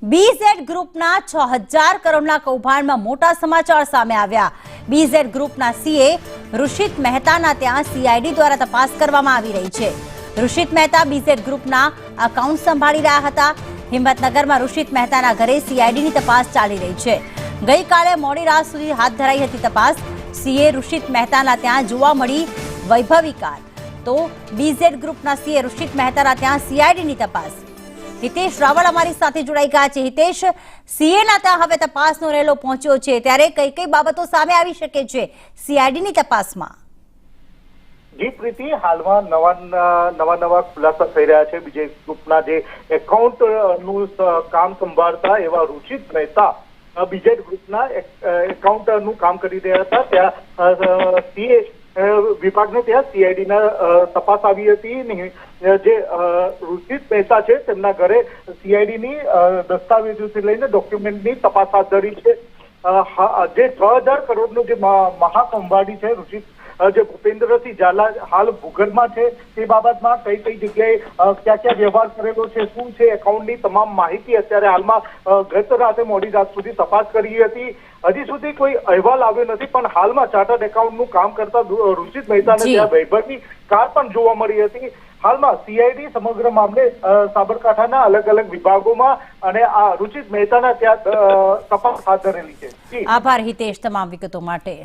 BZ ગ્રુપના 6000 કરોડના કૌભાંડમાં મોટા સમાચાર સામે આવ્યા। બીઝેડ ગ્રુપના સીએ ઋષિત મહેતાના ત્યાં સીઆઈડી દ્વારા તપાસ કરવામાં આવી રહી છે। ઋષિત મહેતા બીઝેડ ગ્રુપના એકાઉન્ટ સંભાળી રહ્યા હતા। હિંમતનગરમાં ઋષિત મહેતાના ઘરે સીઆઈડીની તપાસ ચાલી રહી છે। ગઈકાલે મોડી રાત સુધી હાથ ધરાઈ હતી તપાસ। સીએ ઋષિત મહેતાના ત્યાં જોવા મળી વૈભવી કાર, તો બીઝેડ ગ્રુપના સીએ ઋષિત મહેતાના ત્યાં સીઆઈડીની તપાસ। હિતેશ રાવળ અમારી સાથે જોડાઈ ગયા છે। હિતેશ, સીએના ત્યાં હવે તપાસનો રેલો પહોંચ્યો છે, ત્યારે કઈ કઈ બાબતો સામે આવી શકે છે સીઆઈડીની તપાસમાં? જી પ્રીતિ, હાલમાં નવા ખુલાસા થઈ રહ્યા છે। બીજે ગ્રુપના જે એકાઉન્ટ નું કામ સંભાળતા એવા ઋષિત મહેતા બીજેડ ગ્રુપના એકાઉન્ટ નું કામ કરી રહ્યા હતા। ત્યાં સીએ વિભાગને ત્યાં સીઆઈડીના તપાસ આવી હતી। જે ઋષિત મહેતા છે તેમના ઘરે સીઆઈડીની દસ્તાવેજોથી લઈને ડોક્યુમેન્ટની તપાસ હાથ ધરી છે। જે 6000 કરોડનું જે મહાકૌભાંડી છે ઋષિત, જે ભૂપેન્દ્રસિંહ ઝાલા હાલ ભૂગર્ભમાં છે, તે બાબતમાં કઈ કઈ જગ્યાએ ક્યાં વ્યવહાર કરેલો છે, શું છે એકાઉન્ટની તમામ માહિતી અત્યારે હાલમાં ગત રાતે મોડી રાત સુધી તપાસ કરી હતી। હજી સુધી કોઈ અહેવાલ આવ્યો નથી, પણ હાલમાં ચાર્ટર્ડ એકાઉન્ટનું કામ કરતા ઋષિત મહેતાને ત્યાં વૈભવની કાર પણ જોવા મળી હતી। હાલમાં સીઆઈડી સમગ્ર મામલે સાબરકાંઠાના અલગ અલગ વિભાગોમાં અને આ ઋષિત મહેતાના ત્યાં તપાસ હાથ ધરેલી છે। આભાર હિતેશ તમામ વિગતો માટે।